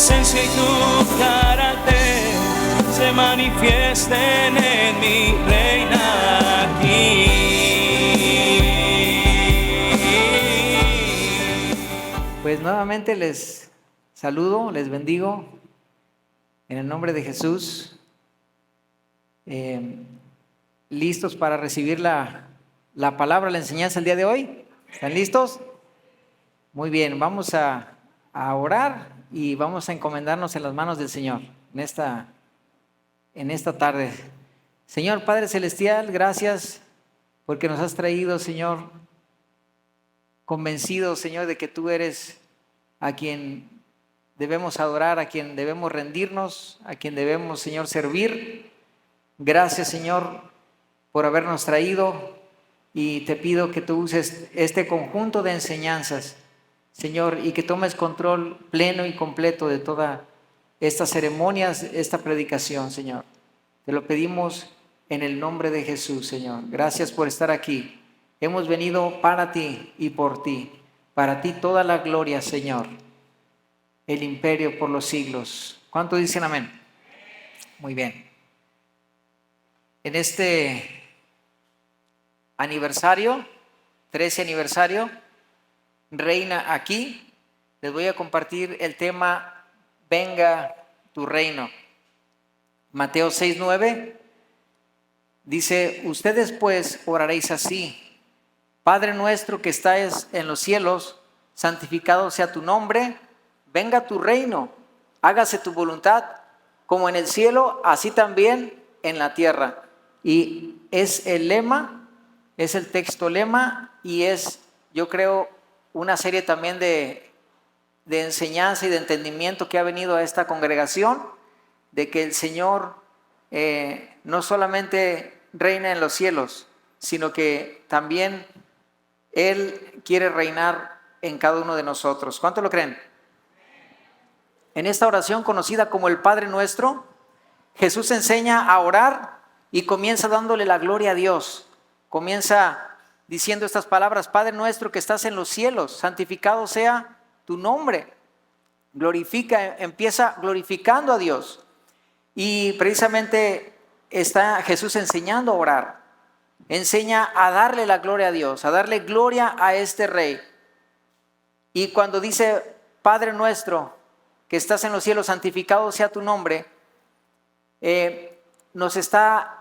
presencia y tu carácter se manifiesten en mi reina aquí. Pues nuevamente les saludo, les bendigo en el nombre de Jesús. ¿Listos para recibir la palabra, la enseñanza el día de hoy? ¿Están listos? Muy bien, vamos a orar y vamos a encomendarnos en las manos del Señor en esta tarde. Señor Padre Celestial, gracias porque nos has traído, Señor, convencidos, Señor, de que tú eres a quien debemos adorar, a quien debemos rendirnos, a quien debemos, Señor, servir. Gracias, Señor, por habernos traído, y te pido que tú uses este conjunto de enseñanzas, Señor, y que tomes control pleno y completo de todas estas ceremonias, esta predicación, Señor. Te lo pedimos en el nombre de Jesús, Señor. Gracias por estar aquí. Hemos venido para ti y por ti. Para ti toda la gloria, Señor. El imperio por los siglos. ¿Cuánto dicen amén? Muy bien. En este aniversario, 13 aniversario, Reina aquí, les voy a compartir el tema Venga tu reino. Mateo 6:9 dice: ustedes pues oraréis así: Padre nuestro que estás en los cielos, santificado sea tu nombre, venga tu reino, hágase tu voluntad, como en el cielo, así también en la tierra. Y es el lema, es el texto lema, y es, yo creo, una serie también de enseñanza y de entendimiento que ha venido a esta congregación, de que el Señor no solamente reina en los cielos, sino que también Él quiere reinar en cada uno de nosotros. ¿Cuánto lo creen? En esta oración conocida como el Padre Nuestro, Jesús enseña a orar y comienza dándole la gloria a Dios. Comienza diciendo estas palabras: Padre nuestro que estás en los cielos, santificado sea tu nombre. Empieza glorificando a Dios. Y precisamente está Jesús enseñando a orar. Enseña a darle la gloria a Dios, a darle gloria a este Rey. Y cuando dice Padre nuestro que estás en los cielos, santificado sea tu nombre, nos está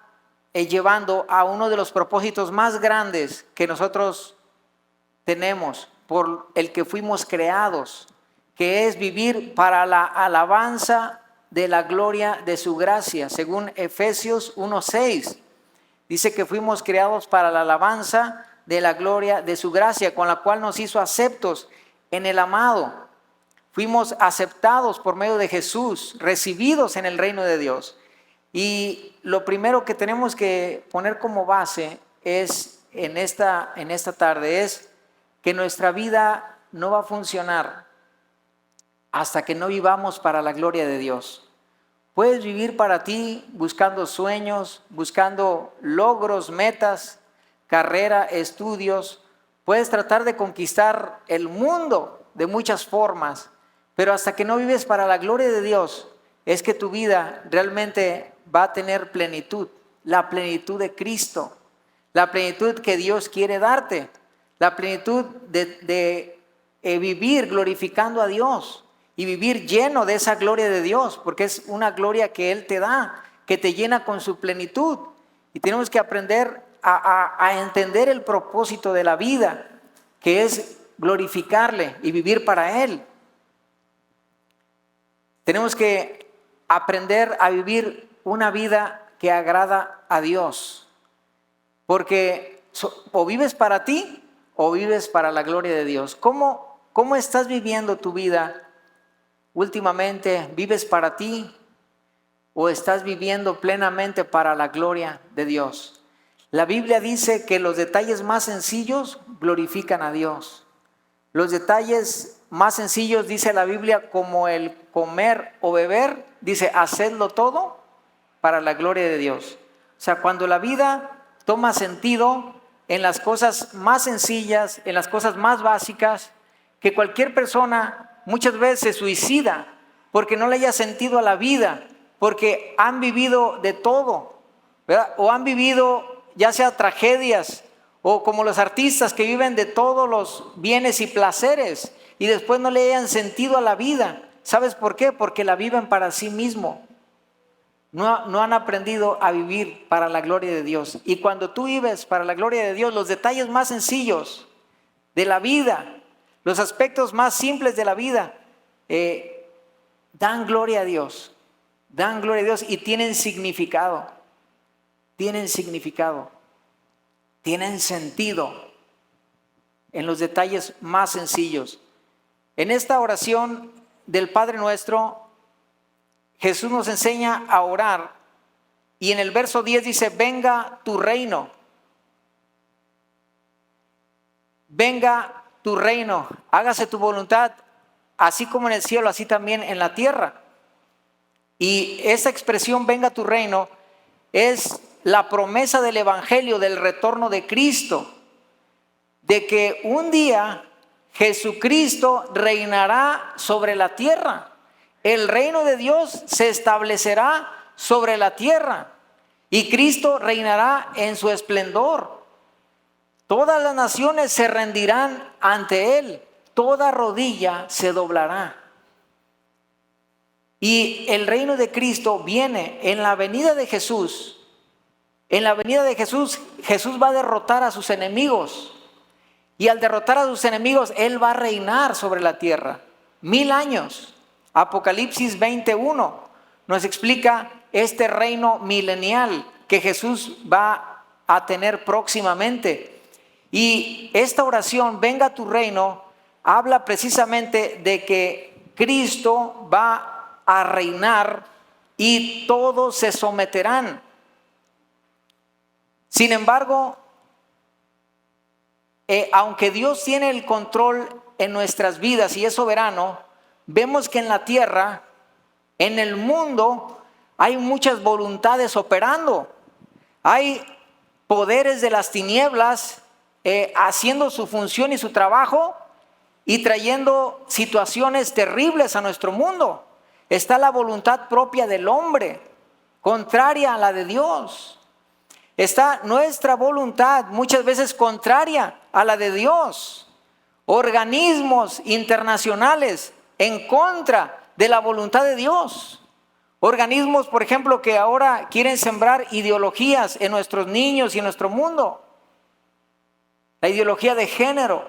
llevando a uno de los propósitos más grandes que nosotros tenemos, por el que fuimos creados, que es vivir para la alabanza de la gloria de su gracia, según Efesios 1:6. Dice que fuimos creados para la alabanza de la gloria de su gracia, con la cual nos hizo aceptos en el amado. Fuimos aceptados por medio de Jesús, recibidos en el reino de Dios. Y lo primero que tenemos que poner como base es en esta tarde es que nuestra vida no va a funcionar hasta que no vivamos para la gloria de Dios. Puedes vivir para ti buscando sueños, buscando logros, metas, carrera, estudios. Puedes tratar de conquistar el mundo de muchas formas, pero hasta que no vives para la gloria de Dios, es que tu vida realmente va a tener plenitud, la plenitud de Cristo, la plenitud que Dios quiere darte, la plenitud de vivir glorificando a Dios y vivir lleno de esa gloria de Dios, porque es una gloria que Él te da, que te llena con su plenitud. Y tenemos que aprender a entender el propósito de la vida, que es glorificarle y vivir para Él. Tenemos que aprender a vivir una vida que agrada a Dios, porque o vives para ti o vives para la gloria de Dios. ¿Cómo estás viviendo tu vida últimamente? ¿Vives para ti o estás viviendo plenamente para la gloria de Dios? La Biblia dice que los detalles más sencillos glorifican a Dios. Los detalles más sencillos, dice la Biblia, como el comer o beber, dice: hacedlo todo para la gloria de Dios. O sea, cuando la vida toma sentido en las cosas más sencillas, en las cosas más básicas, que cualquier persona muchas veces se suicida porque no le haya sentido a la vida, porque han vivido de todo, ¿verdad? O han vivido ya sea tragedias, o como los artistas que viven de todos los bienes y placeres y después no le hayan sentido a la vida. ¿Sabes por qué? Porque la viven para sí mismo. No han aprendido a vivir para la gloria de Dios. Y cuando tú vives para la gloria de Dios, los detalles más sencillos de la vida, los aspectos más simples de la vida, dan gloria a Dios. Dan gloria a Dios y tienen significado. Tienen significado. Tienen sentido en los detalles más sencillos. En esta oración del Padre Nuestro, Jesús nos enseña a orar y en el verso 10 dice, venga tu reino. Venga tu reino, hágase tu voluntad, así como en el cielo, así también en la tierra. Y esa expresión, venga tu reino, es la promesa del Evangelio, del retorno de Cristo, de que un día Jesucristo reinará sobre la tierra. El reino de Dios se establecerá sobre la tierra y Cristo reinará en su esplendor. Todas las naciones se rendirán ante Él, toda rodilla se doblará. Y el reino de Cristo viene en la venida de Jesús. En la venida de Jesús, Jesús va a derrotar a sus enemigos. Y al derrotar a sus enemigos, Él va a reinar sobre la tierra. 1000 años. Apocalipsis 21 nos explica este reino milenial que Jesús va a tener próximamente. Y esta oración, venga tu reino, habla precisamente de que Cristo va a reinar y todos se someterán. Sin embargo, aunque Dios tiene el control en nuestras vidas y es soberano, vemos que en la tierra, en el mundo, hay muchas voluntades operando. Hay poderes de las tinieblas haciendo su función y su trabajo y trayendo situaciones terribles a nuestro mundo. Está la voluntad propia del hombre, contraria a la de Dios. Está nuestra voluntad muchas veces contraria a la de Dios. Organismos internacionales en contra de la voluntad de Dios. Organismos, por ejemplo, que ahora quieren sembrar ideologías en nuestros niños y en nuestro mundo. La ideología de género,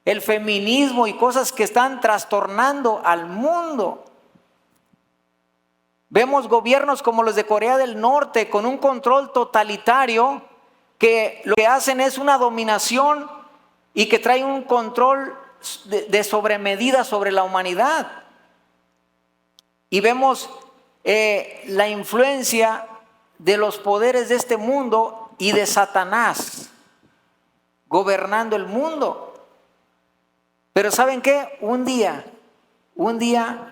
el feminismo y cosas que están trastornando al mundo. Vemos gobiernos como los de Corea del Norte con un control totalitario que lo que hacen es una dominación y que trae un control de sobremedida sobre la humanidad. Y vemos la influencia de los poderes de este mundo y de Satanás gobernando el mundo. Pero ¿saben qué? Un día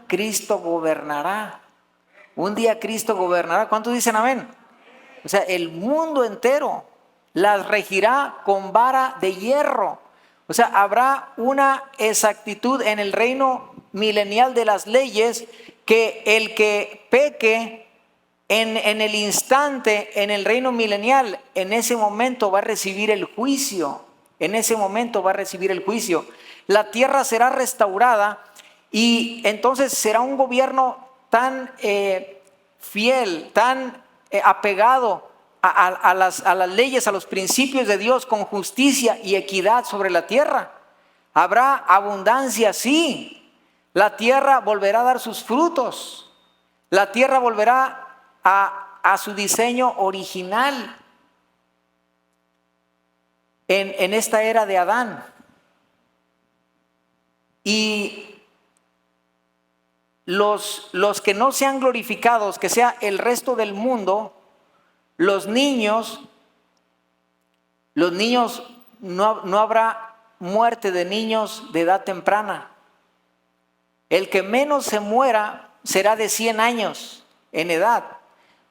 Cristo gobernará. Un día Cristo gobernará. ¿Cuántos dicen amén? O sea, el mundo entero las regirá con vara de hierro. O sea, habrá una exactitud en el reino milenial de las leyes que el que peque en el instante, en el reino milenial, en ese momento va a recibir el juicio. En ese momento va a recibir el juicio. La tierra será restaurada y entonces será un gobierno tan fiel, tan apegado a las leyes, a los principios de Dios, con justicia y equidad sobre la tierra. Habrá abundancia, sí. La tierra volverá a dar sus frutos. La tierra volverá a su diseño original en esta era de Adán. Y los que no sean glorificados, que sea el resto del mundo, los niños, no habrá muerte de niños de edad temprana. El que menos se muera será de 100 años en edad.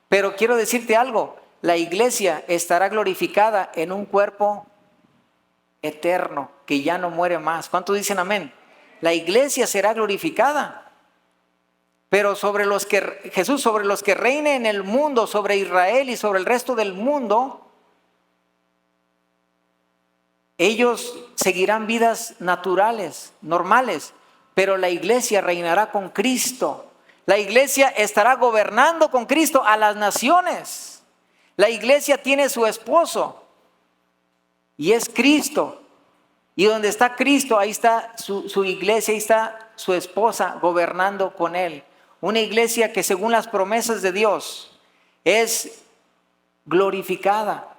Pero quiero decirte algo, la iglesia estará glorificada en un cuerpo eterno que ya no muere más. ¿Cuántos dicen amén? La iglesia será glorificada. pero Jesús sobre los que reine en el mundo, sobre Israel y sobre el resto del mundo, ellos seguirán vidas naturales, normales, pero la iglesia reinará con Cristo. La iglesia estará gobernando con Cristo a las naciones. La iglesia tiene su esposo y es Cristo. Y donde está Cristo, ahí está su iglesia, ahí está su esposa gobernando con él. Una iglesia que según las promesas de Dios es glorificada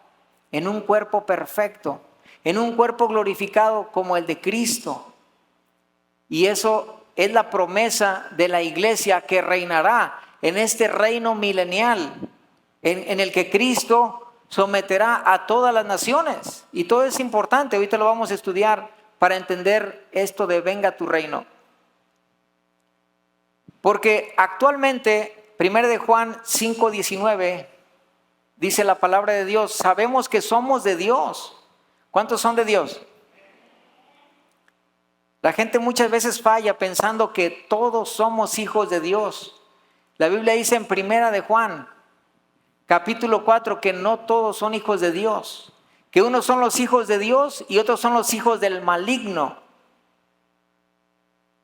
en un cuerpo perfecto, en un cuerpo glorificado como el de Cristo. Y eso es la promesa de la iglesia que reinará en este reino milenial, en el que Cristo someterá a todas las naciones. Y todo es importante, ahorita lo vamos a estudiar para entender esto de venga tu reino. Porque actualmente, 1 de Juan 5:19, dice la palabra de Dios, sabemos que somos de Dios. ¿Cuántos son de Dios? La gente muchas veces falla pensando que todos somos hijos de Dios. La Biblia dice en 1 de Juan, capítulo 4, que no todos son hijos de Dios. Que unos son los hijos de Dios y otros son los hijos del maligno.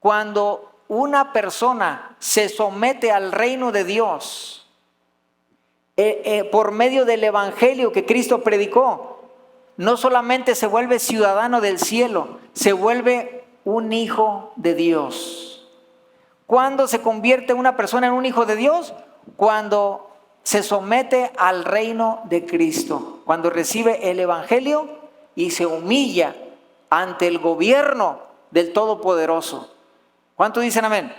Cuando una persona se somete al reino de Dios por medio del evangelio que Cristo predicó, no solamente se vuelve ciudadano del cielo, se vuelve un hijo de Dios. ¿Cuándo se convierte una persona en un hijo de Dios? Cuando se somete al reino de Cristo, cuando recibe el evangelio y se humilla ante el gobierno del Todopoderoso. ¿Cuántos dicen amén?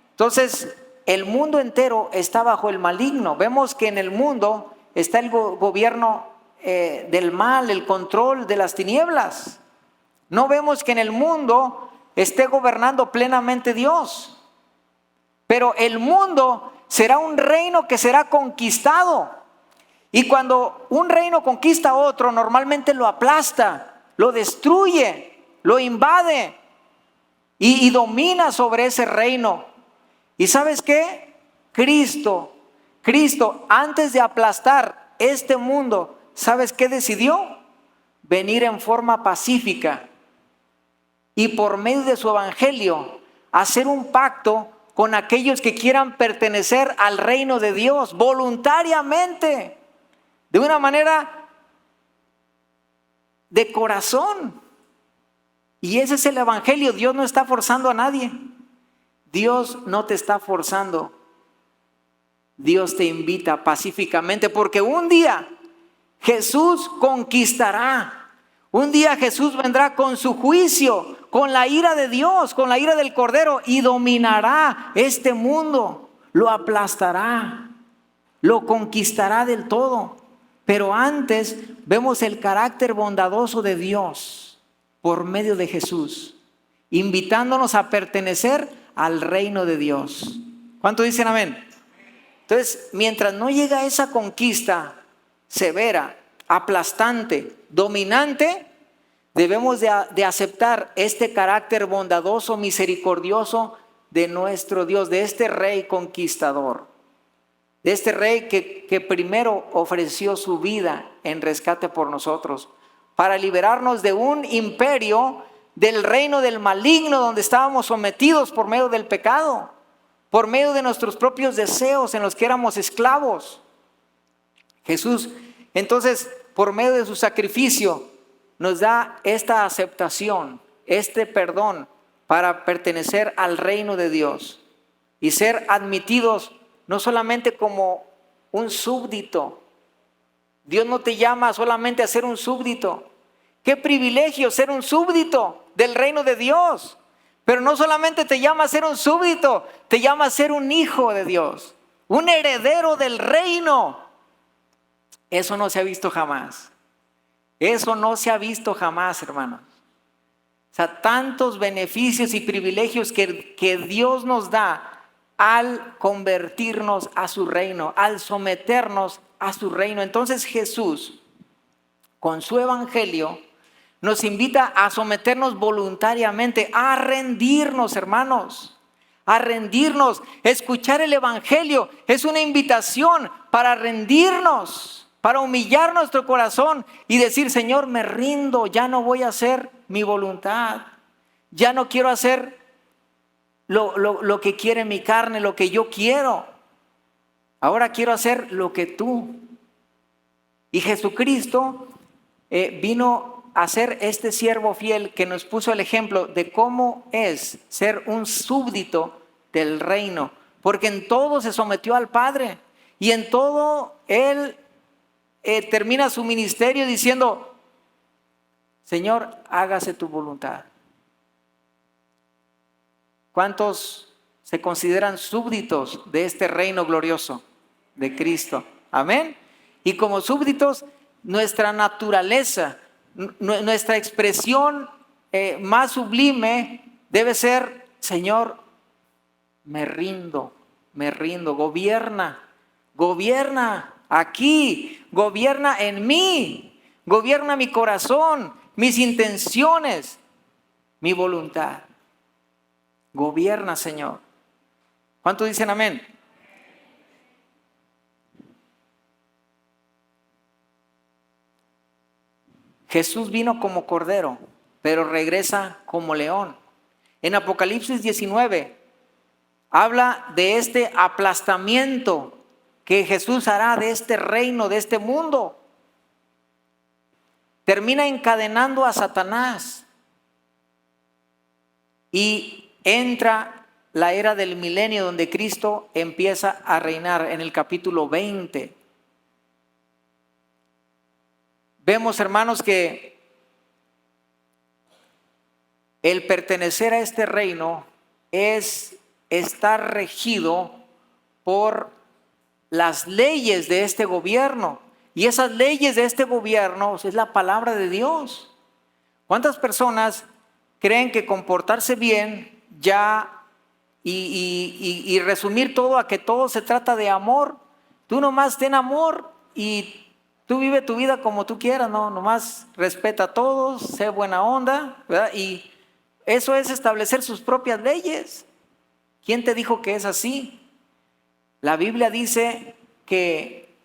Entonces, el mundo entero está bajo el maligno. Vemos que en el mundo está el gobierno del mal, el control de las tinieblas. No vemos que en el mundo esté gobernando plenamente Dios. Pero el mundo será un reino que será conquistado. Y cuando un reino conquista a otro, normalmente lo aplasta, lo destruye, lo invade y domina sobre ese reino. ¿Y sabes qué? Cristo, antes de aplastar este mundo, ¿sabes qué decidió? Venir en forma pacífica y por medio de su evangelio hacer un pacto con aquellos que quieran pertenecer al reino de Dios voluntariamente, de una manera de corazón. Y ese es el evangelio. Dios no está forzando a nadie. Dios no te está forzando. Dios te invita pacíficamente, porque un día Jesús conquistará. Un día Jesús vendrá con su juicio, con la ira de Dios, con la ira del Cordero, y dominará este mundo, lo aplastará, lo conquistará del todo. Pero antes vemos el carácter bondadoso de Dios por medio de Jesús, invitándonos a pertenecer al reino de Dios. ¿Cuántos dicen amén? Entonces, mientras no llega esa conquista severa, aplastante, dominante, debemos de aceptar este carácter bondadoso, misericordioso de nuestro Dios, de este rey conquistador, de este rey que primero ofreció su vida en rescate por nosotros, para liberarnos de un imperio, del reino del maligno donde estábamos sometidos por medio del pecado, por medio de nuestros propios deseos en los que éramos esclavos. Jesús, entonces, por medio de su sacrificio, nos da esta aceptación, este perdón para pertenecer al reino de Dios y ser admitidos no solamente como un súbdito. Dios no te llama solamente a ser un súbdito. Qué privilegio ser un súbdito del reino de Dios. Pero no solamente te llama a ser un súbdito, te llama a ser un hijo de Dios, un heredero del reino. Eso no se ha visto jamás. Eso no se ha visto jamás, hermanos. O sea, tantos beneficios y privilegios que Dios nos da al convertirnos a su reino, al someternos a su reino. Entonces Jesús, con su evangelio, nos invita a someternos voluntariamente, a rendirnos, hermanos, a rendirnos. Escuchar el Evangelio es una invitación para rendirnos, para humillar nuestro corazón y decir: Señor, me rindo, ya no voy a hacer mi voluntad, ya no quiero hacer lo que quiere mi carne, lo que yo quiero. Ahora quiero hacer lo que tú. Y Jesucristo vino a ser este siervo fiel que nos puso el ejemplo de cómo es ser un súbdito del reino, porque en todo se sometió al Padre y en todo Él termina su ministerio diciendo: Señor, hágase tu voluntad. ¿Cuántos se consideran súbditos de este reino glorioso de Cristo? Amén. Y como súbditos, nuestra naturaleza, nuestra expresión más sublime debe ser: Señor, me rindo, gobierna aquí, gobierna en mí, gobierna mi corazón, mis intenciones, mi voluntad. Gobierna, Señor. ¿Cuántos dicen amén? Jesús vino como cordero, pero regresa como león. En Apocalipsis 19 habla de este aplastamiento que Jesús hará de este reino, de este mundo. Termina encadenando a Satanás y entra la era del milenio, donde Cristo empieza a reinar en el capítulo 20. Vemos, hermanos, que el pertenecer a este reino es estar regido por las leyes de este gobierno. Y esas leyes de este gobierno es la palabra de Dios. ¿Cuántas personas creen que comportarse bien ya y resumir todo a que todo se trata de amor? Tú nomás ten amor y tú vive tu vida como tú quieras, no, nomás respeta a todos, sé buena onda, ¿verdad? Y eso es establecer sus propias leyes. ¿Quién te dijo que es así? La Biblia dice que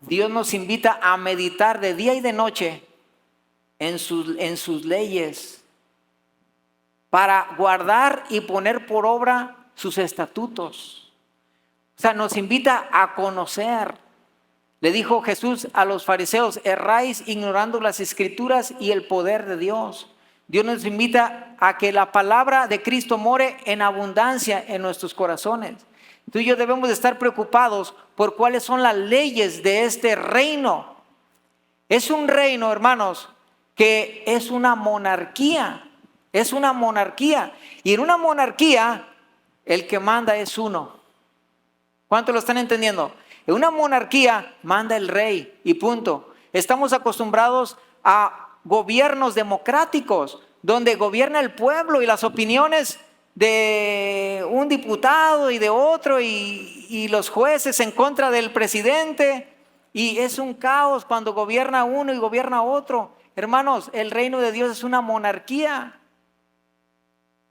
Dios nos invita a meditar de día y de noche en sus leyes, para guardar y poner por obra sus estatutos. O sea, nos invita a conocer. Le dijo Jesús a los fariseos: erráis ignorando las escrituras y el poder de Dios. Dios nos invita a que la palabra de Cristo more en abundancia en nuestros corazones. Tú y yo debemos de estar preocupados por cuáles son las leyes de este reino. Es un reino, hermanos, que es una monarquía. Es una monarquía. Y en una monarquía el que manda es uno. ¿Cuántos lo están entendiendo? En una monarquía manda el rey y punto. Estamos acostumbrados a gobiernos democráticos, donde gobierna el pueblo y las opiniones de un diputado y de otro y los jueces en contra del presidente. Y es un caos cuando gobierna uno y gobierna otro. Hermanos, el reino de Dios es una monarquía.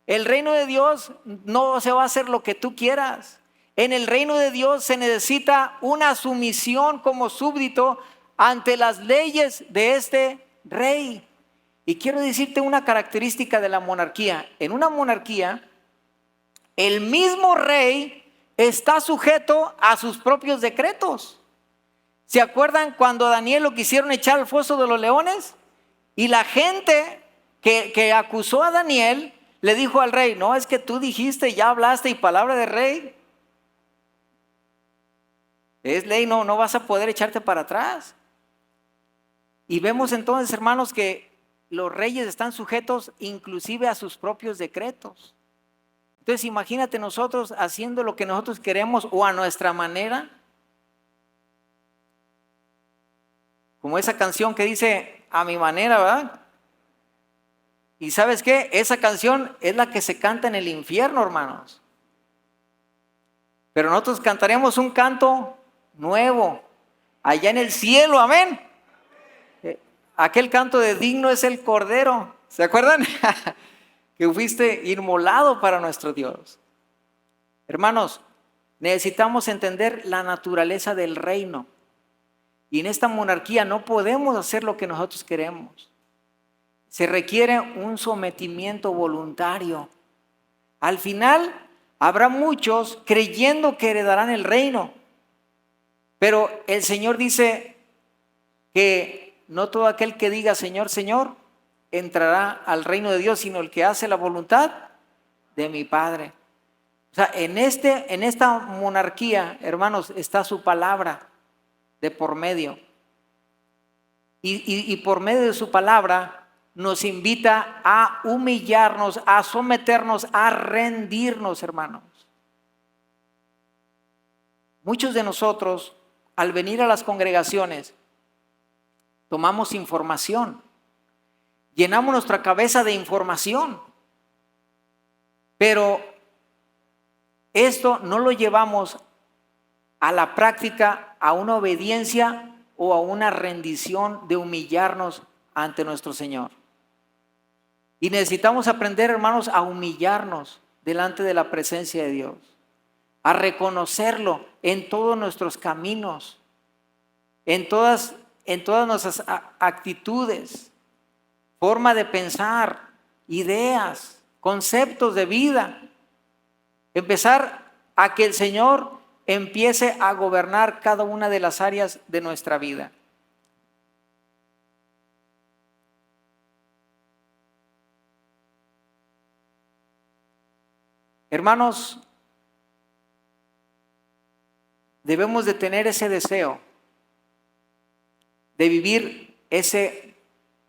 El reino de Dios no se va a hacer lo que tú quieras. En el reino de Dios se necesita una sumisión como súbdito ante las leyes de este rey. Y quiero decirte una característica de la monarquía. En una monarquía, el mismo rey está sujeto a sus propios decretos. ¿Se acuerdan cuando a Daniel lo quisieron echar al foso de los leones? Y la gente que acusó a Daniel le dijo al rey: no, es que tú dijiste, ya hablaste y palabra de rey. Es ley, no vas a poder echarte para atrás. Y vemos entonces, hermanos, que los reyes están sujetos inclusive a sus propios decretos. Entonces imagínate nosotros haciendo lo que nosotros queremos o a nuestra manera. Como esa canción que dice: a mi manera, ¿verdad? Y ¿sabes qué? Esa canción es la que se canta en el infierno, hermanos. Pero nosotros cantaremos un canto nuevo allá en el cielo, amén. Aquel canto de digno es el Cordero, ¿se acuerdan? Que fuiste inmolado para nuestro Dios. Hermanos, necesitamos entender la naturaleza del reino. Y en esta monarquía no podemos hacer lo que nosotros queremos. Se requiere un sometimiento voluntario. Al final habrá muchos creyendo que heredarán el reino. Pero el Señor dice que no todo aquel que diga Señor, Señor, entrará al reino de Dios, sino el que hace la voluntad de mi Padre. O sea, en esta monarquía, hermanos, está su palabra de por medio. Y por medio de su palabra nos invita a humillarnos, a someternos, a rendirnos, hermanos. Muchos de nosotros, al venir a las congregaciones, tomamos información, llenamos nuestra cabeza de información, pero esto no lo llevamos a la práctica, a una obediencia o a una rendición de humillarnos ante nuestro Señor. Y necesitamos aprender, hermanos, a humillarnos delante de la presencia de Dios, a reconocerlo en todos nuestros caminos, en todas nuestras actitudes, forma de pensar, ideas, conceptos de vida. Empezar a que el Señor empiece a gobernar cada una de las áreas de nuestra vida. Hermanos, debemos de tener ese deseo de vivir ese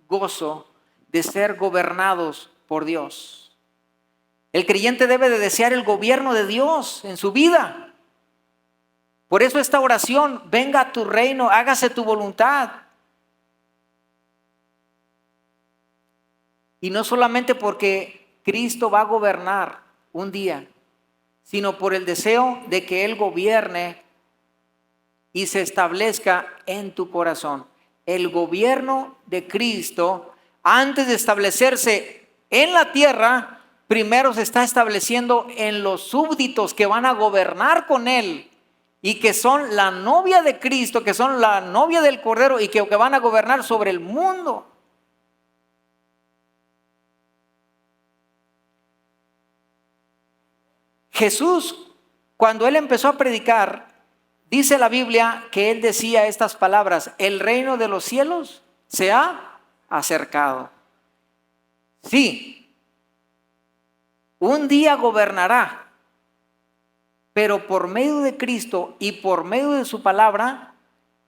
gozo de ser gobernados por Dios. El creyente debe de desear el gobierno de Dios en su vida. Por eso esta oración, venga a tu reino, hágase tu voluntad. Y no solamente porque Cristo va a gobernar un día, sino por el deseo de que Él gobierne y se establezca en tu corazón. El gobierno de Cristo, antes de establecerse en la tierra, primero se está estableciendo en los súbditos que van a gobernar con Él y que son la novia de Cristo, que son la novia del Cordero y que van a gobernar sobre el mundo. Jesús, cuando Él empezó a predicar, dice la Biblia que Él decía estas palabras: el reino de los cielos se ha acercado. Sí, un día gobernará, pero por medio de Cristo y por medio de su palabra,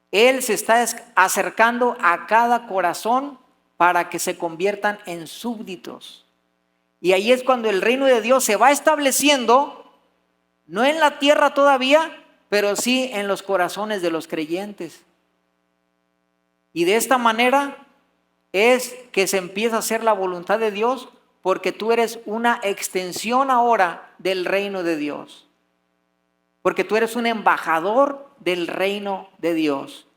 Él se está acercando a cada corazón para que se conviertan en súbditos. Y ahí es cuando el reino de Dios se va estableciendo, no en la tierra todavía, pero sí en los corazones de los creyentes. Y de esta manera es que se empieza a hacer la voluntad de Dios, porque tú eres una extensión ahora del reino de Dios. Porque tú eres un embajador del reino de Dios.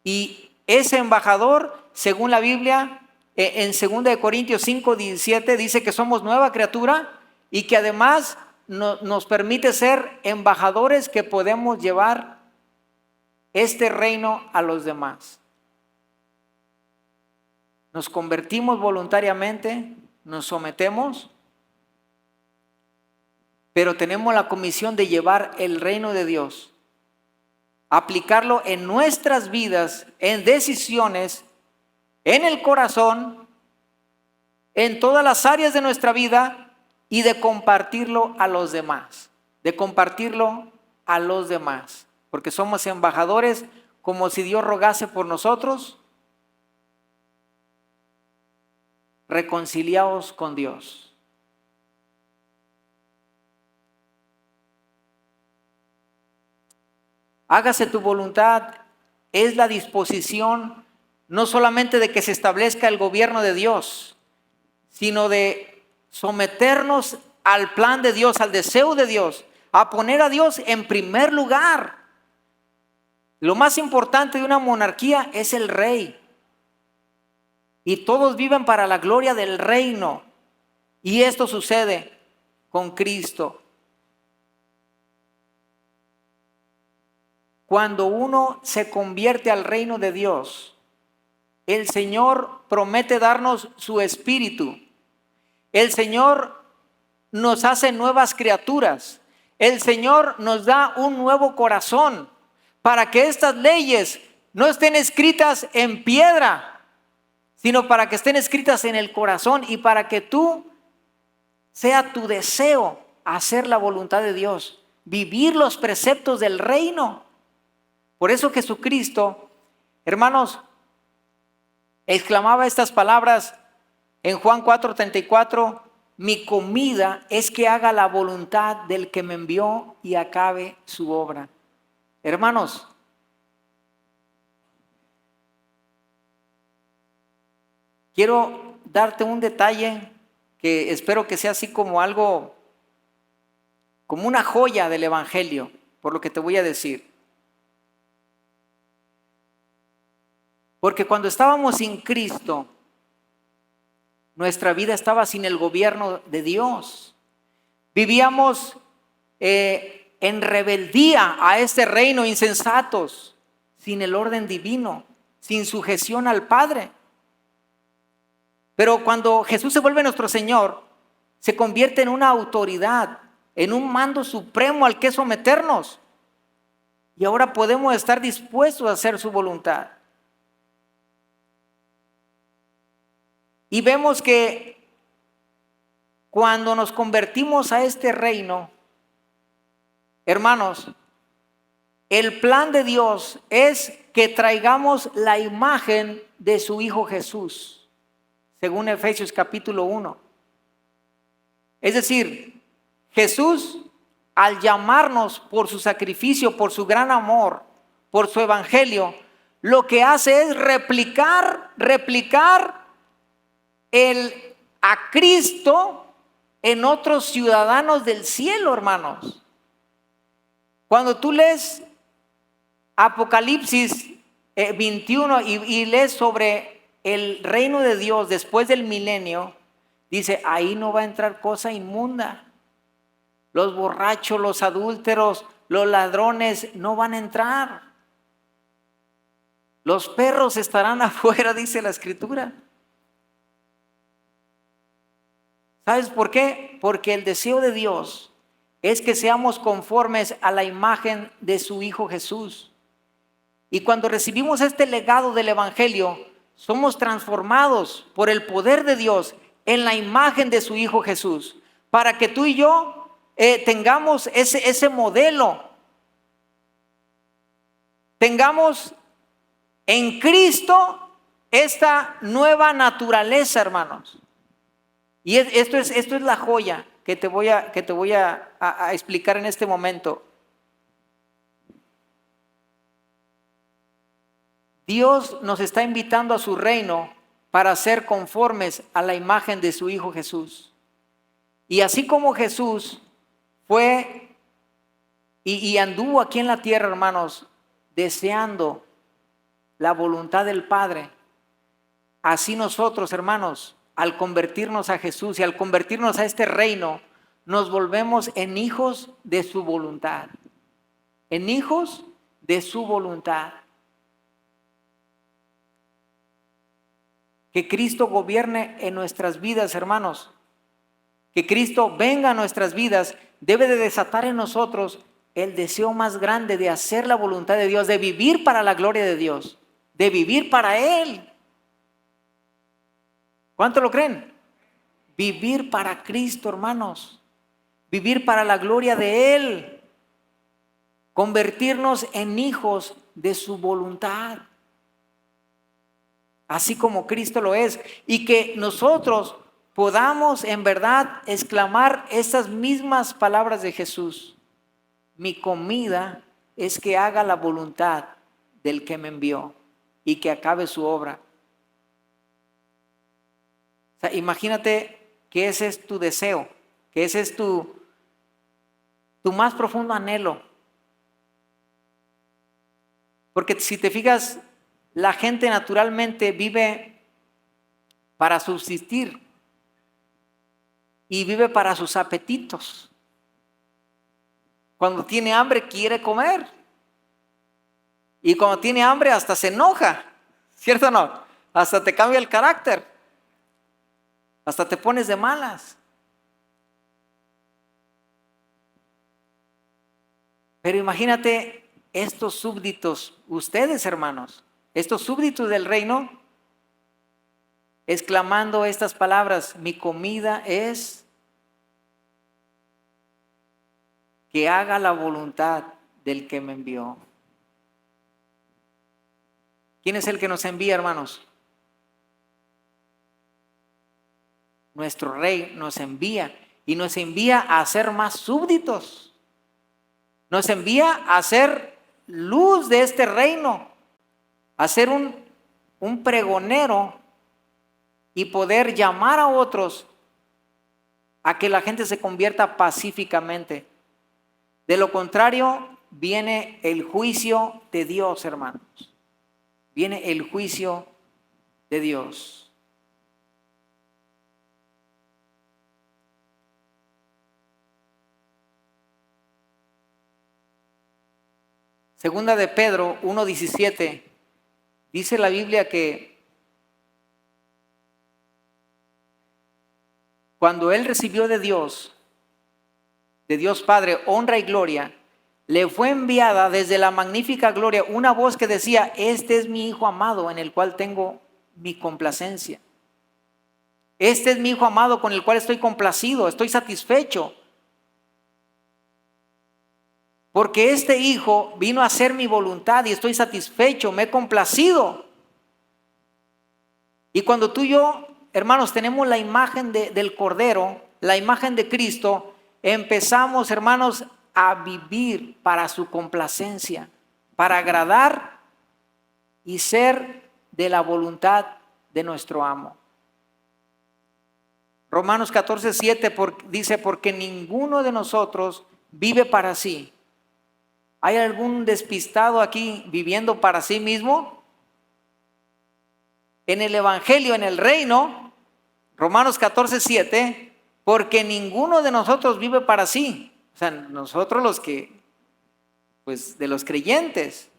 Y ese embajador, según la Biblia, en 2 Corintios 5:17 dice que somos nueva criatura y que además nos permite ser embajadores que podemos llevar este reino a los demás. Nos convertimos voluntariamente, nos sometemos, pero tenemos la comisión de llevar el reino de Dios, aplicarlo en nuestras vidas, en decisiones, en el corazón, en todas las áreas de nuestra vida y de compartirlo a los demás, porque somos embajadores, como si Dios rogase por nosotros, reconciliados con Dios. Hágase tu voluntad es la disposición no solamente de que se establezca el gobierno de Dios, sino de someternos al plan de Dios, al deseo de Dios, a poner a Dios en primer lugar. Lo más importante de una monarquía es el rey. Y todos viven para la gloria del reino. Y esto sucede con Cristo. cuando uno se convierte al reino de Dios, el Señor promete darnos su espíritu. El Señor nos hace nuevas criaturas. El Señor nos da un nuevo corazón para que estas leyes no estén escritas en piedra, sino para que estén escritas en el corazón y para que sea tu deseo hacer la voluntad de Dios, vivir los preceptos del reino. Por eso Jesucristo, hermanos, exclamaba estas palabras en Juan 4:34, mi comida es que haga la voluntad del que me envió y acabe su obra. Hermanos, quiero darte un detalle que espero que sea así como algo, como una joya del Evangelio, por lo que te voy a decir. Porque cuando estábamos sin Cristo, nuestra vida estaba sin el gobierno de Dios. Vivíamos en rebeldía a este reino, insensatos, sin el orden divino, sin sujeción al Padre. Pero cuando Jesús se vuelve nuestro Señor, se convierte en una autoridad, en un mando supremo al que someternos. Y ahora podemos estar dispuestos a hacer su voluntad. Y vemos que cuando nos convertimos a este reino, hermanos, el plan de Dios es que traigamos la imagen de su Hijo Jesús, según Efesios capítulo 1. Es decir, Jesús, al llamarnos por su sacrificio, por su gran amor, por su evangelio, lo que hace es replicar a Cristo en otros ciudadanos del cielo, hermanos. Cuando tú lees Apocalipsis 21 y lees sobre el reino de Dios después del milenio, dice, ahí no va a entrar cosa inmunda. Los borrachos, los adúlteros, los ladrones no van a entrar. Los perros estarán afuera, dice la Escritura. ¿Sabes por qué? Porque el deseo de Dios es que seamos conformes a la imagen de su Hijo Jesús. Y cuando recibimos este legado del Evangelio, somos transformados por el poder de Dios en la imagen de su Hijo Jesús, para que tú y yo tengamos ese modelo. Tengamos en Cristo esta nueva naturaleza, hermanos. Y esto es la joya que te voy a explicar en este momento. Dios nos está invitando a su reino para ser conformes a la imagen de su Hijo Jesús. Y así como Jesús fue y anduvo aquí en la tierra, hermanos, deseando la voluntad del Padre, así nosotros, hermanos, al convertirnos a Jesús y al convertirnos a este reino, nos volvemos en hijos de su voluntad. En hijos de su voluntad. Que Cristo gobierne en nuestras vidas, hermanos. Que Cristo venga a nuestras vidas debe de desatar en nosotros el deseo más grande de hacer la voluntad de Dios, de vivir para la gloria de Dios, de vivir para Él. ¿Cuánto lo creen? Vivir para Cristo, hermanos. Vivir para la gloria de Él. Convertirnos en hijos de su voluntad. Así como Cristo lo es. Y que nosotros podamos en verdad exclamar estas mismas palabras de Jesús. Mi comida es que haga la voluntad del que me envió y que acabe su obra. O sea, imagínate que ese es tu deseo, que ese es tu más profundo anhelo. Porque si te fijas, la gente naturalmente vive para subsistir y vive para sus apetitos. Cuando tiene hambre quiere comer. Y cuando tiene hambre hasta se enoja, ¿cierto o no? Hasta te cambia el carácter. Hasta te pones de malas. Pero imagínate estos súbditos, ustedes hermanos, estos súbditos del reino, exclamando estas palabras: mi comida es que haga la voluntad del que me envió. ¿Quién es el que nos envía, hermanos? Nuestro rey nos envía, y nos envía a ser más súbditos. Nos envía a ser luz de este reino, a ser un pregonero y poder llamar a otros a que la gente se convierta pacíficamente. De lo contrario, viene el juicio de Dios, hermanos. Viene el juicio de Dios. Segunda de Pedro 1:17, dice la Biblia que cuando él recibió de Dios Padre, honra y gloria, le fue enviada desde la magnífica gloria una voz que decía: este es mi Hijo amado en el cual tengo mi complacencia. Este es mi Hijo amado con el cual estoy complacido, estoy satisfecho. Porque este Hijo vino a hacer mi voluntad y estoy satisfecho, me he complacido. Y cuando tú y yo, hermanos, tenemos la imagen del Cordero, la imagen de Cristo, empezamos, hermanos, a vivir para su complacencia, para agradar y ser de la voluntad de nuestro amo. Romanos 14:7 dice: porque ninguno de nosotros vive para sí. ¿Hay algún despistado aquí viviendo para sí mismo? En el Evangelio, en el reino, Romanos 14:7, porque ninguno de nosotros vive para sí. O sea, nosotros los que, pues de los creyentes.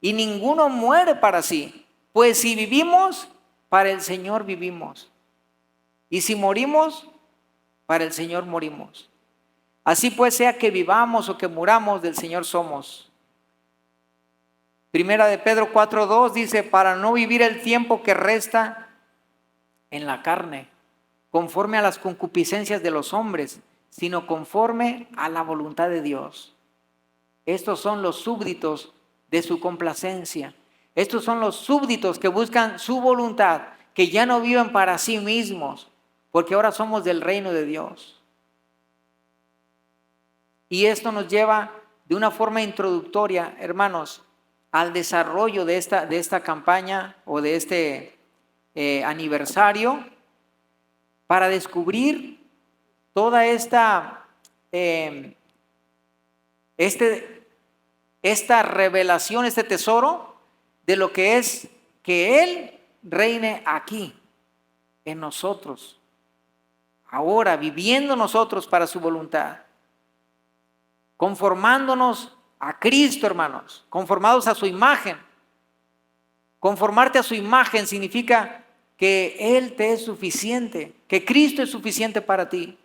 Y ninguno muere para sí. Pues si vivimos, para el Señor vivimos. Y si morimos, para el Señor morimos. Así pues, sea que vivamos o que muramos, del Señor somos. Primera de Pedro 4:2 dice: para no vivir el tiempo que resta en la carne, conforme a las concupiscencias de los hombres, sino conforme a la voluntad de Dios. Estos son los súbditos de su complacencia. Estos son los súbditos que buscan su voluntad, que ya no viven para sí mismos, porque ahora somos del reino de Dios. Y esto nos lleva de una forma introductoria, hermanos, al desarrollo de esta campaña o de este aniversario, para descubrir toda esta revelación, este tesoro de lo que es que Él reine aquí, en nosotros, ahora viviendo nosotros para su voluntad. Conformándonos a Cristo, hermanos, conformados a su imagen. Conformarte a su imagen significa que Él te es suficiente, que Cristo es suficiente para ti.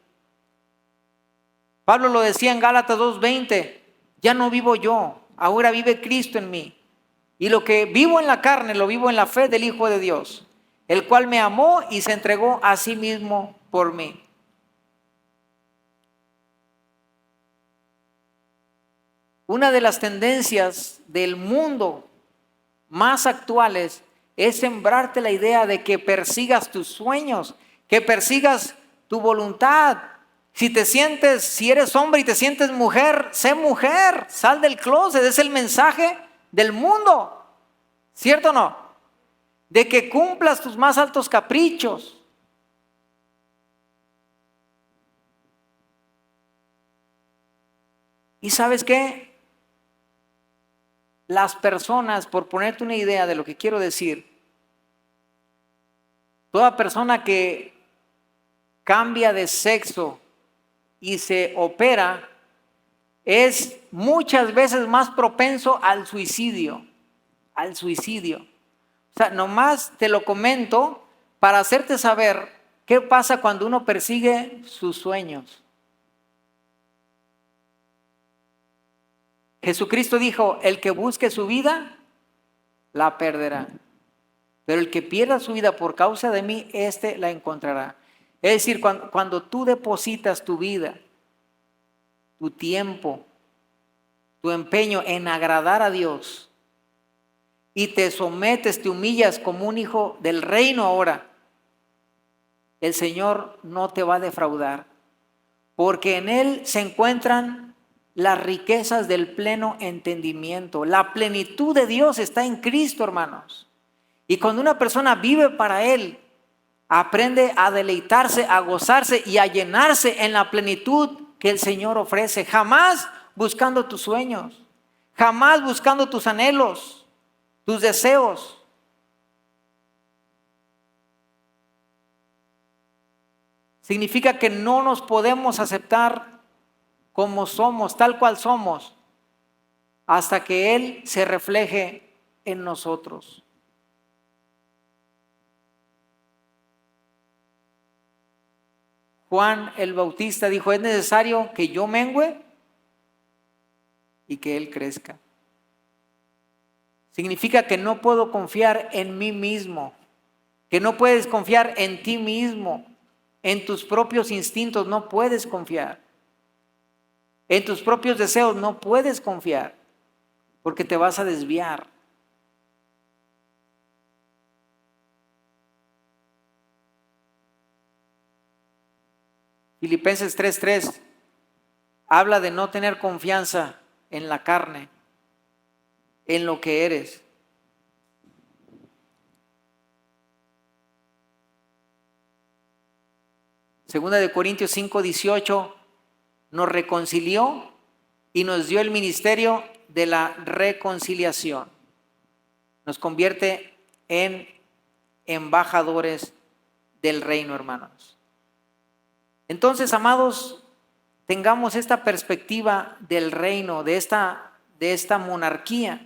Pablo lo decía en Gálatas 2:20, ya no vivo yo, ahora vive Cristo en mí. Y lo que vivo en la carne, lo vivo en la fe del Hijo de Dios, el cual me amó y se entregó a sí mismo por mí. Una de las tendencias del mundo más actuales es sembrarte la idea de que persigas tus sueños, que persigas tu voluntad. Si eres hombre y te sientes mujer, sé mujer, sal del closet. Es el mensaje del mundo, ¿cierto o no? De que cumplas tus más altos caprichos. ¿Y sabes qué? Las personas, por ponerte una idea de lo que quiero decir, toda persona que cambia de sexo y se opera es muchas veces más propenso al suicidio. al suicidio. O sea, nomás te lo comento para hacerte saber qué pasa cuando uno persigue sus sueños. Jesucristo dijo, el que busque su vida, la perderá. Pero el que pierda su vida por causa de mí, éste la encontrará. Es decir, cuando tú depositas tu vida, tu tiempo, tu empeño en agradar a Dios y te sometes, te humillas como un hijo del reino ahora, el Señor no te va a defraudar, porque en Él se encuentran las riquezas del pleno entendimiento. La plenitud de Dios está en Cristo, hermanos. Y cuando una persona vive para Él, aprende a deleitarse, a gozarse y a llenarse en la plenitud que el Señor ofrece. Jamás buscando tus sueños, jamás buscando tus anhelos, tus deseos. Significa que no nos podemos aceptar como somos, tal cual somos, hasta que Él se refleje en nosotros. Juan el Bautista dijo, es necesario que yo mengüe y que Él crezca. Significa que no puedo confiar en mí mismo, que no puedes confiar en ti mismo, en tus propios instintos no puedes confiar. En tus propios deseos no puedes confiar, porque te vas a desviar. Filipenses 3:3 habla de no tener confianza en la carne, en lo que eres. Segunda de Corintios 5:18 nos reconcilió y nos dio el ministerio de la reconciliación. Nos convierte en embajadores del reino, hermanos. Entonces, amados, tengamos esta perspectiva del reino, de esta monarquía,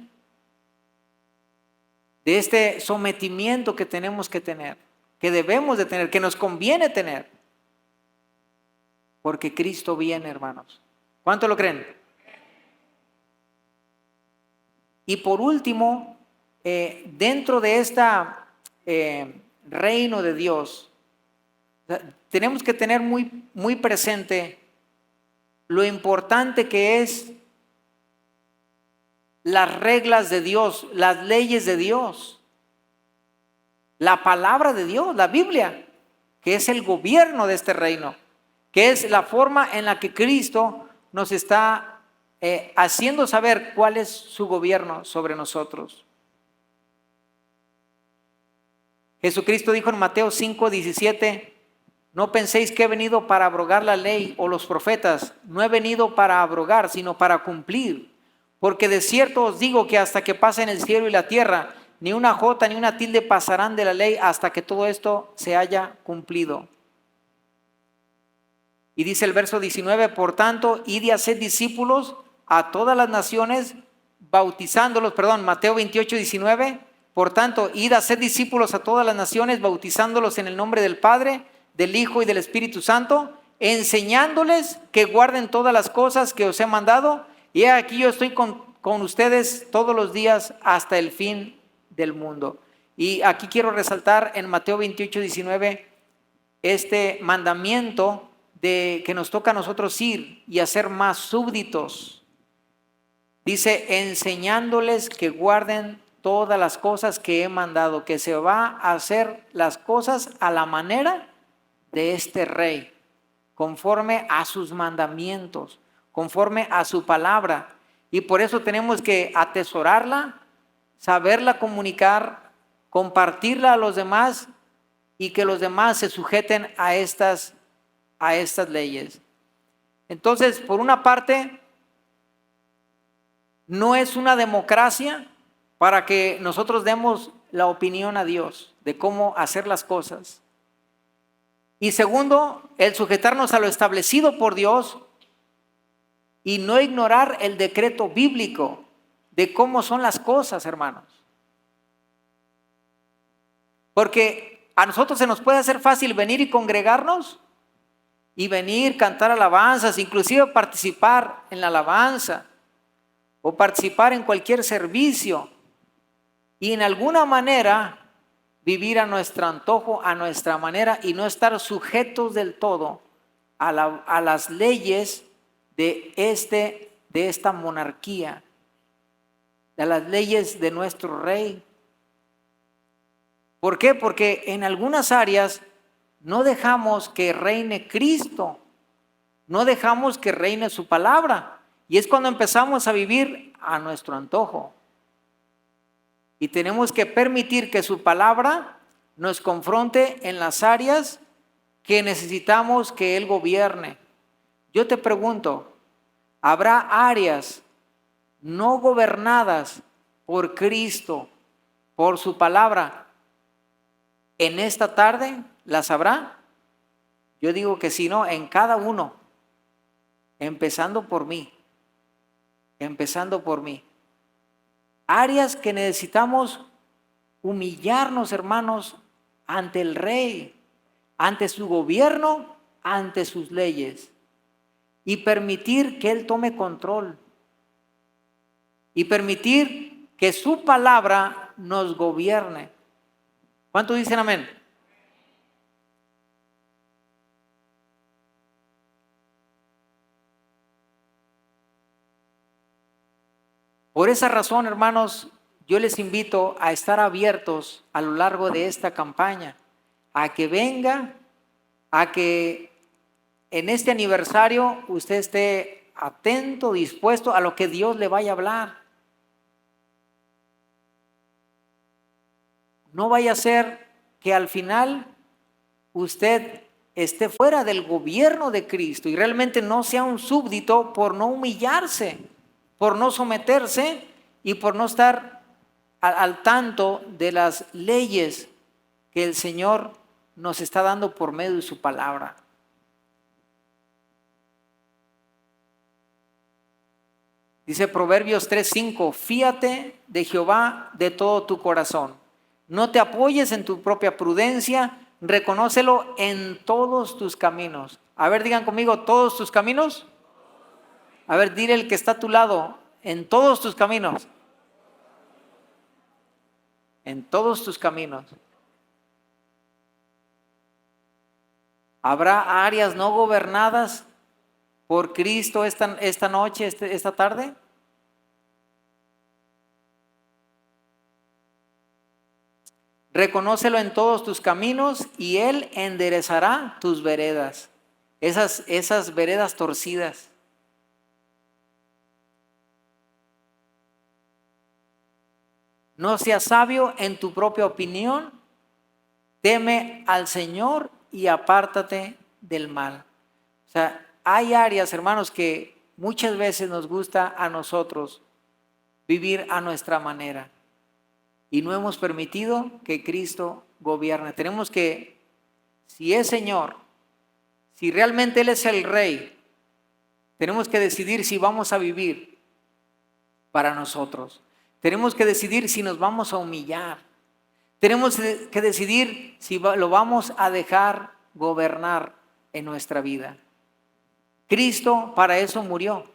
de este sometimiento que tenemos que tener, que debemos de tener, que nos conviene tener. Porque Cristo viene, hermanos. ¿Cuánto lo creen? Y por último, dentro de esta reino de Dios, tenemos que tener muy presente lo importante que es las reglas de Dios, las leyes de Dios, la palabra de Dios, la Biblia, que es el gobierno de este reino, que es la forma en la que Cristo nos está haciendo saber cuál es su gobierno sobre nosotros. Jesucristo dijo en Mateo 5:17, no penséis que he venido para abrogar la ley o los profetas, no he venido para abrogar, sino para cumplir. Porque de cierto os digo que hasta que pasen el cielo y la tierra, ni una jota ni una tilde pasarán de la ley hasta que todo esto se haya cumplido. Y dice el verso 19, por tanto, id y haced discípulos a todas las naciones, bautizándolos, Mateo 28:19, por tanto, id a ser discípulos a todas las naciones, bautizándolos en el nombre del Padre, del Hijo y del Espíritu Santo, enseñándoles que guarden todas las cosas que os he mandado, y aquí yo estoy con ustedes todos los días hasta el fin del mundo. Y aquí quiero resaltar en Mateo 28:19 este mandamiento de que nos toca a nosotros ir y hacer más súbditos. Dice, enseñándoles que guarden todas las cosas que he mandado, que se va a hacer las cosas a la manera de este rey, conforme a sus mandamientos, conforme a su palabra. Y por eso tenemos que atesorarla, saberla comunicar, compartirla a los demás y que los demás se sujeten a estas leyes. Entonces, por una parte, no es una democracia para que nosotros demos la opinión a Dios de cómo hacer las cosas. Y segundo, el sujetarnos a lo establecido por Dios y no ignorar el decreto bíblico de cómo son las cosas, hermanos. Porque a nosotros se nos puede hacer fácil venir y congregarnos y venir, cantar alabanzas, inclusive participar en la alabanza o participar en cualquier servicio y en alguna manera vivir a nuestro antojo, a nuestra manera y no estar sujetos del todo a las leyes de esta monarquía, de las leyes de nuestro rey. ¿Por qué? Porque en algunas áreas no dejamos que reine Cristo, no dejamos que reine su palabra. Y es cuando empezamos a vivir a nuestro antojo. Y tenemos que permitir que su palabra nos confronte en las áreas que necesitamos que Él gobierne. Yo te pregunto, ¿habrá áreas no gobernadas por Cristo, por su palabra? ¿En esta tarde las habrá? Yo digo que sí, no, en cada uno, empezando por mí, empezando por mí. Áreas que necesitamos humillarnos, hermanos, ante el rey, ante su gobierno, ante sus leyes, y permitir que Él tome control, y permitir que su palabra nos gobierne. ¿Cuántos dicen amén? Por esa razón, hermanos, yo les invito a estar abiertos a lo largo de esta campaña, a que venga, a que en este aniversario usted esté atento, dispuesto a lo que Dios le vaya a hablar. No vaya a ser que al final usted esté fuera del gobierno de Cristo y realmente no sea un súbdito por no humillarse, por no someterse y por no estar al tanto de las leyes que el Señor nos está dando por medio de su palabra. Dice Proverbios 3:5, fíate de Jehová de todo tu corazón. No te apoyes en tu propia prudencia, reconócelo en todos tus caminos. A ver, digan conmigo, ¿todos tus caminos? A ver, dile el que está a tu lado, en todos tus caminos. En todos tus caminos. ¿Habrá áreas no gobernadas por Cristo esta noche, esta tarde? Reconócelo en todos tus caminos y Él enderezará tus veredas, esas veredas torcidas. No seas sabio en tu propia opinión, teme al Señor y apártate del mal. O sea, hay áreas, hermanos, que muchas veces nos gusta a nosotros vivir a nuestra manera y no hemos permitido que Cristo gobierne. Tenemos que, si es Señor, si realmente Él es el Rey, tenemos que decidir si vamos a vivir para nosotros. Tenemos que decidir si nos vamos a humillar. Tenemos que decidir si lo vamos a dejar gobernar en nuestra vida. Cristo para eso murió,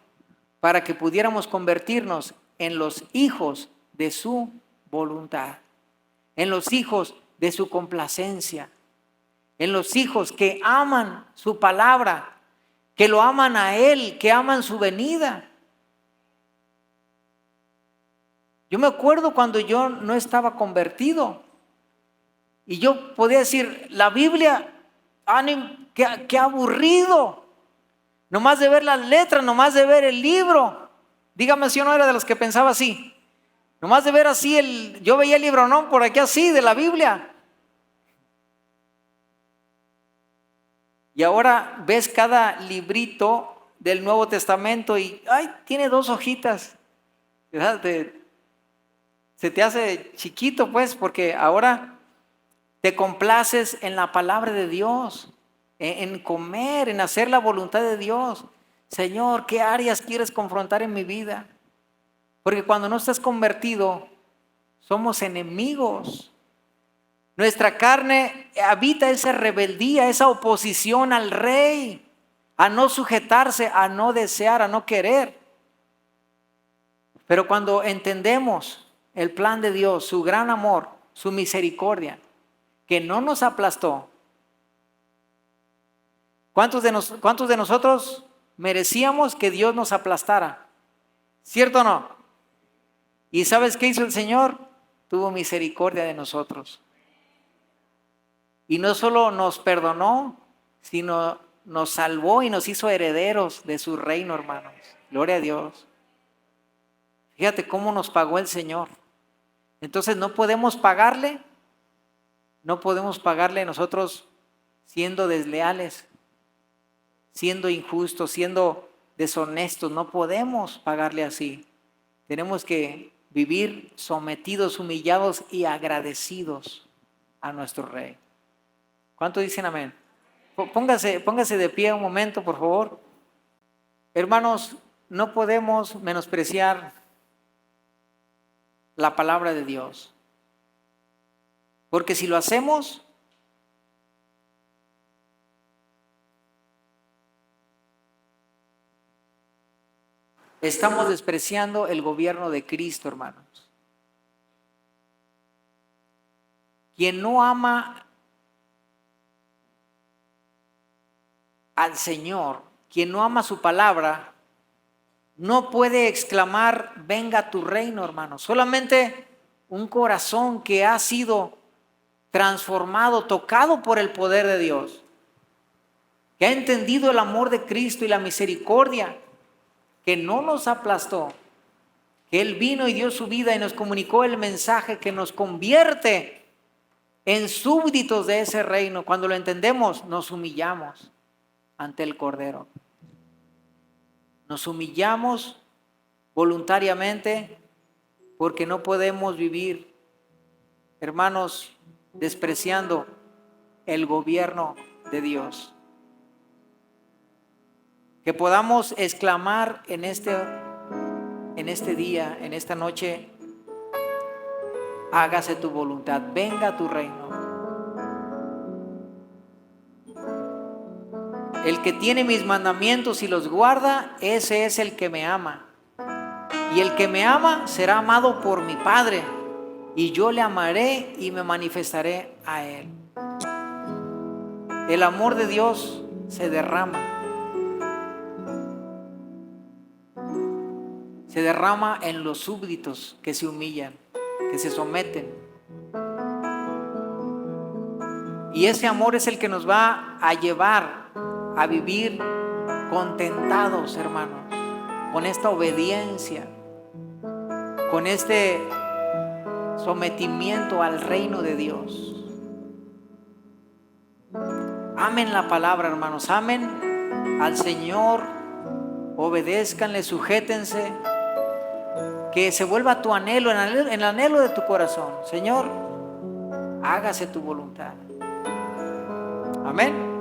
para que pudiéramos convertirnos en los hijos de su voluntad, en los hijos de su complacencia, en los hijos que aman su palabra, que lo aman a Él, que aman su venida. Yo me acuerdo cuando yo no estaba convertido y yo podía decir, la Biblia, qué aburrido, nomás de ver las letras, nomás de ver el libro. Dígame si yo no era de los que pensaba así, nomás de ver así, yo veía el libro, no, por aquí así, de la Biblia. Y ahora ves cada librito del Nuevo Testamento y, tiene 2 hojitas, se te hace chiquito pues, porque ahora te complaces en la palabra de Dios, en comer, en hacer la voluntad de Dios. Señor, ¿qué áreas quieres confrontar en mi vida? Porque cuando no estás convertido, somos enemigos. Nuestra carne habita esa rebeldía, esa oposición al rey, a no sujetarse, a no desear, a no querer. Pero cuando entendemos el plan de Dios, su gran amor, su misericordia, que no nos aplastó. ¿Cuántos de nosotros merecíamos que Dios nos aplastara? ¿Cierto o no? ¿Y sabes qué hizo el Señor? Tuvo misericordia de nosotros. Y no solo nos perdonó, sino nos salvó y nos hizo herederos de su reino, hermanos. Gloria a Dios. Fíjate cómo nos pagó el Señor. Entonces no podemos pagarle nosotros siendo desleales, siendo injustos, siendo deshonestos. No podemos pagarle así. Tenemos que vivir sometidos, humillados y agradecidos a nuestro Rey. ¿Cuánto dicen amén? Póngase de pie un momento, por favor. Hermanos, no podemos menospreciar la palabra de Dios. Porque si lo hacemos, estamos despreciando el gobierno de Cristo, hermanos. Quien no ama al Señor, quien no ama su palabra, no puede exclamar, venga tu reino, hermano. Solamente un corazón que ha sido transformado, tocado por el poder de Dios, que ha entendido el amor de Cristo y la misericordia, que no nos aplastó, que Él vino y dio su vida y nos comunicó el mensaje que nos convierte en súbditos de ese reino. Cuando lo entendemos, nos humillamos ante el Cordero. Nos humillamos voluntariamente porque no podemos vivir, hermanos, despreciando el gobierno de Dios. Que podamos exclamar en este día, en esta noche, hágase tu voluntad, venga tu reino. El que tiene mis mandamientos y los guarda, ese es el que me ama. Y el que me ama será amado por mi Padre, y yo le amaré y me manifestaré a él. El amor de Dios se derrama. Se derrama en los súbditos que se humillan, que se someten. Y ese amor es el que nos va a llevar a vivir contentados, hermanos, con esta obediencia, con este sometimiento al reino de Dios. Amen la palabra, hermanos, amen al Señor, obedézcanle, sujétense, que se vuelva tu anhelo, en el anhelo de tu corazón. Señor, hágase tu voluntad. Amén.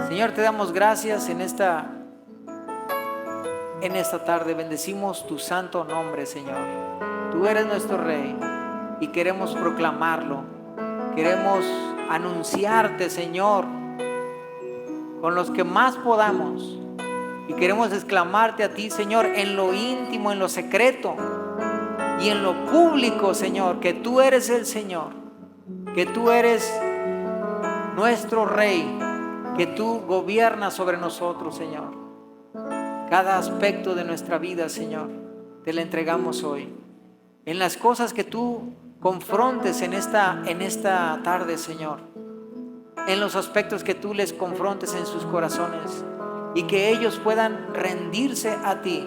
Señor, te damos gracias en esta tarde. Bendecimos tu santo nombre, Señor. Tú eres nuestro Rey y queremos proclamarlo. Queremos anunciarte, Señor, con los que más podamos. Y queremos exclamarte a ti, Señor, en lo íntimo, en lo secreto y en lo público, Señor, que tú eres el Señor, que tú eres nuestro Rey, que tú gobiernas sobre nosotros, Señor. Cada aspecto de nuestra vida, Señor, te la entregamos hoy. En las cosas que tú confrontes en esta tarde, Señor, en los aspectos que tú les confrontes en sus corazones, y que ellos puedan rendirse a ti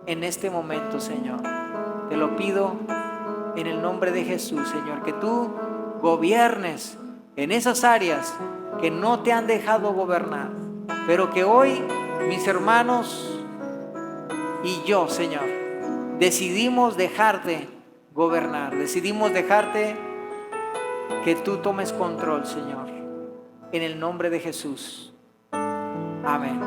en este momento, Señor. Te lo pido en el nombre de Jesús, Señor, que tú gobiernes en esas áreas que no te han dejado gobernar, pero que hoy mis hermanos y yo, Señor, decidimos dejarte gobernar, decidimos dejarte que tú tomes control, Señor, en el nombre de Jesús. Amén.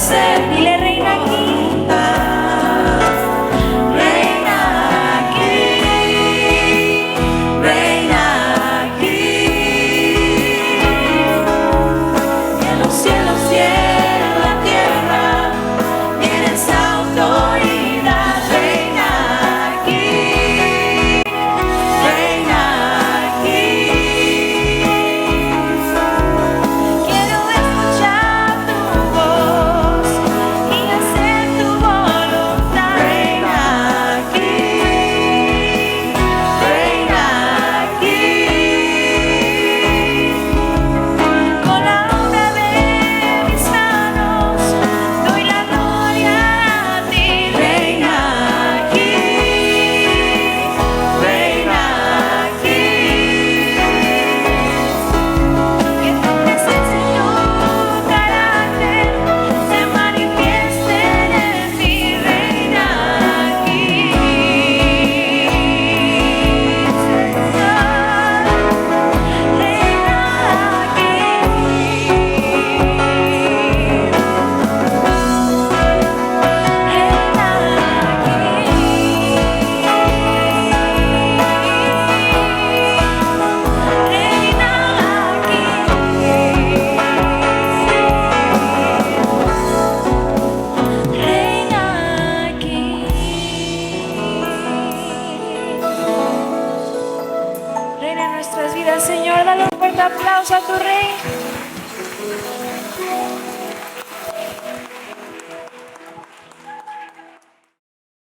hacer tu Dile, reina aquí. voluntad. Reina aquí, reina aquí. En los cielos y en la tierra tienes autoridad. Reina aquí, reina aquí. Quiero escuchar tu voz y hacer tu voluntad. Reina aquí, reina aquí. Con la obra de mis manos doy la gloria a ti. Reina aquí, reina aquí. Que tu presencia y tu carácter se manifiesten en mí. Reina aquí, reina aquí. Reina en nuestras vidas, Señor, dale un fuerte aplauso a tu Rey.